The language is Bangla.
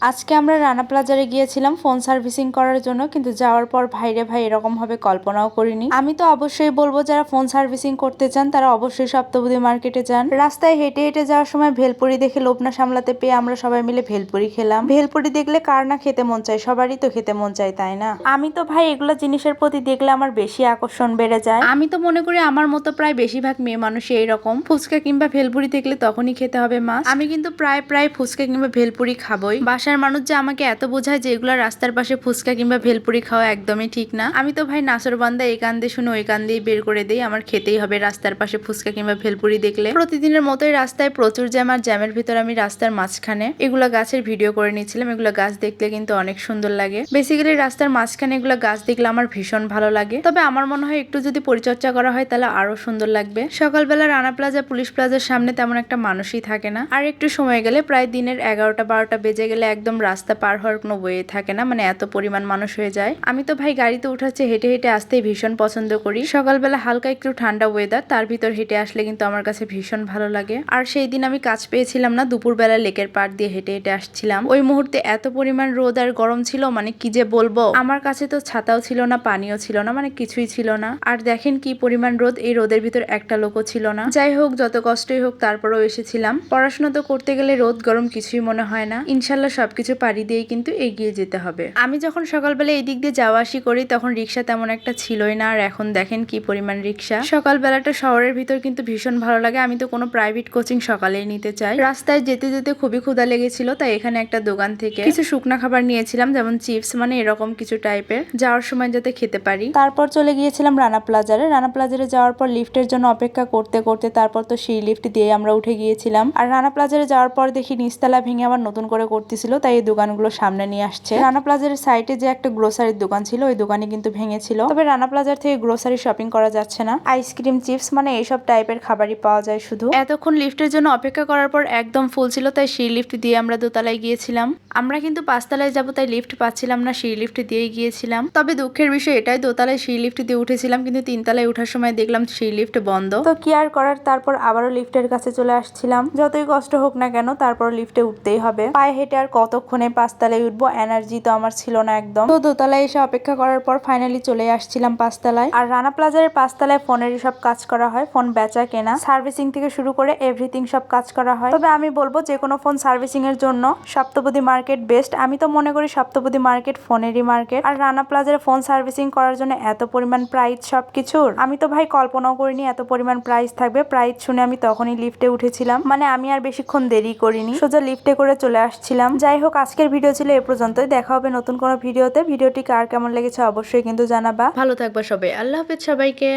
আজকে আমরা রানা প্লাজারে গিয়েছিলাম ফোন সার্ভিসিং করার জন্য, কিন্তু যাওয়ার পর ভাইরে ভাই এরকম ভাবে কল্পনাও করিনি। আমি তো অবশ্যই বলবো যারা ফোন সার্ভিসিং করতে চান তারা অবশ্যই সপ্তপদী মার্কেটে যান। রাস্তায় হেঁটে হেঁটে যাওয়ার সময় ভেলপুরি দেখে লোভ না সামলাতে পেয়ে আমরা সবাই মিলে ভেলপুরি খেলাম। ভেলপুরি দেখলে কার না খেতে মন চায়, সবারই তো খেতে মন চায়, তাই না? আমি তো ভাই এগুলো জিনিসের প্রতি দেখলে আমার বেশি আকর্ষণ বেড়ে যায়। আমি তো মনে করি আমার মতো প্রায় বেশিরভাগ মেয়ে মানুষই এইরকম, ফুচকা কিংবা ভেলপুরি দেখলে তখনই খেতে হবে মাছ। আমি কিন্তু প্রায় ফুচকা কিংবা ভেলপুরি খাবই। বাসার মানুষ যে আমাকে এত বোঝায় যে এগুলো রাস্তার পাশে ফুচকা কিংবা ভেলপুরি খাওয়া একদমই ঠিক না। আমি তো ভাই নাসরবান্দা এই কান দিয়ে শুনে ওই কান দিয়ে বের করে দেই, আমার খেতেই হবে রাস্তার পাশে ফুচকা কিংবা ভেলপুরি দেখলে। প্রতিদিনের মতোই রাস্তায় প্রচুর জ্যাম, আর জ্যামের ভিতর আমি রাস্তার মাঝখানে এগুলো গাছের ভিডিও করে নিয়েছিলাম। এগুলো গাছ দেখলে কিন্তু অনেক সুন্দর লাগে। বেসিক্যালি রাস্তার মাঝখানে এগুলো গাছ দেখলে আমার ভীষণ ভালো লাগে। তবে আমার মনে হয় একটু যদি পরিচর্যা করা হয় তাহলে আরো সুন্দর লাগবে। সকালবেলা রানা প্লাজা পুলিশ প্লাজার সামনে তেমন একটা মানুষই থাকে না, আর একটু সময় গেলে প্রায় দিনের 11টা-12টা বেজে গেলে একদম রাস্তা পার হওয়ার কোনো ওয়ে থাকে না, মানে এত পরিমাণ মানুষ হয়ে যায়। আমি তো ভাই গাড়িতে উঠাচ্ছে হেঁটে হেঁটে আসতেই ভীষণ পছন্দ করি। সকালবেলা হালকা একটু ঠান্ডা ওয়েদার, তার ভিতর হেঁটে আসলে কিন্তু আমার কাছে ভীষণ ভালো লাগে। আর সেই দিন আমি কাজ পেয়েছিলাম না, দুপুরবেলা লেকের পাড় দিয়ে হেঁটে হেঁটে আসছিলাম। ওই মুহূর্তে এত পরিমাণ রোদ আর গরম ছিল, মানে কি যে বলবো। আমার কাছে তো ছাতাও ছিল না, পানিও ছিল না, মানে কিছুই ছিল না। আর দেখেন কি পরিমাণ রোদ, এই রোদের ভিতর একটা লোকও ছিল না। যাই হোক, যত কষ্টই হোক তারপরেও এসেছিলাম। পড়াশোনা তো করতে গেলে রোদ গরম কিছুই মনে হয় না, ইনশাল্লাহ সবকিছু পাড়ি দিয়ে কিন্তু এগিয়ে যেতে হবে। আমি যখন সকালবেলা এই দিক দিয়ে যাওয়া আসি করি তখন রিক্সা তেমন একটা ছিলই না, আর এখন দেখেন কি পরিমাণ রিক্সা। সকালবেলাটা শহরের ভিতর কিন্তু ভীষণ ভালো লাগে। আমি তো কোনো প্রাইভেট কোচিং সকালেই নিতে চাই। রাস্তায় যেতে যেতে খুবই ক্ষুধা লেগেছিল, তাই এখানে একটা দোকান থেকে কিছু শুকনা খাবার নিয়েছিলাম, যেমন চিপস, মানে এরকম কিছু টাইপের, যাওয়ার সময় যাতে খেতে পারি। তারপর চলে গিয়েছিলাম রানা প্লাজারে। রানা প্লাজারে যাওয়ার পর লিফটের জন্য অপেক্ষা করতে করতে তারপর তো সেই লিফট দিয়ে আমরা উঠে গিয়েছিলাম। আর রানা প্লাজারে যাওয়ার পর দেখি নিচতলা ভেঙে আবার নতুন করে করতেছিল, তাই এই দোকানগুলো সামনে নিয়ে আসছে। রানা প্লাজার সাইডে যে একটা গ্রোসারির দোকান ছিল ওই দোকানে কিন্তু ভেঙেছিল। তবে রানা প্লাজার থেকে গ্রোসারি শপিং করা যাচ্ছে না। আইসক্রিম, চিপস, মানে এইসব টাইপের খাবারই পাওয়া যায় শুধু। এতক্ষণ লিফটের জন্য অপেক্ষা করার পর একদম ফুল ছিল, তাই সেই লিফট দিয়ে আমরা দোতলায় গিয়েছিলাম। আমরা কিন্তু 5তলায় যাবো তাই লিফট পাচ্ছিলাম না, সেই লিফট দিয়েই গিয়েছিলাম। তবে দুঃখের বিষয় এটাই, দোতলায় সেই লিফট দিয়ে উঠেছিলাম, কিন্তু 3তলায় ওঠার সময় দেখলাম সেই লিফট বন্ধ। তো কি আর করার, তারপর আবারও লিফটের কাছে চলে আসছিলাম। যতই কষ্ট হোক না কেন তারপর লিফটে উঠতেই হবে। পায়ে হেঁটে আর কতক্ষণে 5তলায় উঠবো, এনার্জি তো আমার ছিল না একদম। তো দোতলায় এসে অপেক্ষা করার পর ফাইনালি চলে আসছিলাম 5তলায়। আর রানা প্লাজারের 5তলায় ফোনেরই সব কাজ করা হয়, ফোন বেচা কেনা, সার্ভিসিং থেকে শুরু করে এভরিথিং সব কাজ করা হয়। তবে আমি বলবো যে কোনো ফোন সার্ভিসিং এর জন্য সপ্তপদী মার্কেট বেস্ট। আমি তো মনে করি সপ্তপদী মার্কেট ফোনেরই মার্কেট। আর রানা প্লাজারে ফোন সার্ভিসিং করার জন্য এত পরিমাণ প্রাইস সবকিছুর, আমি তো ভাই কল্পনাও করিনি এত পরিমাণ প্রাইস থাকবে। প্রাইস শুনে আমি তখনই লিফটে উঠেছিলাম, মানে আমি আর বেশিক্ষণ দেরি করিনি, সোজা লিফটে করে চলে আসছিলাম। যাই হোক, আজকের ভিডিও ছিল এ পর্যন্তই। দেখা হবে নতুন কোনো ভিডিওতে। ভিডিওটি কার কেমন লেগেছে অবশ্যই কিন্তু জানাবা। ভালো থাকবা সবাই, আল্লাহ হাফেজ সবাইকে।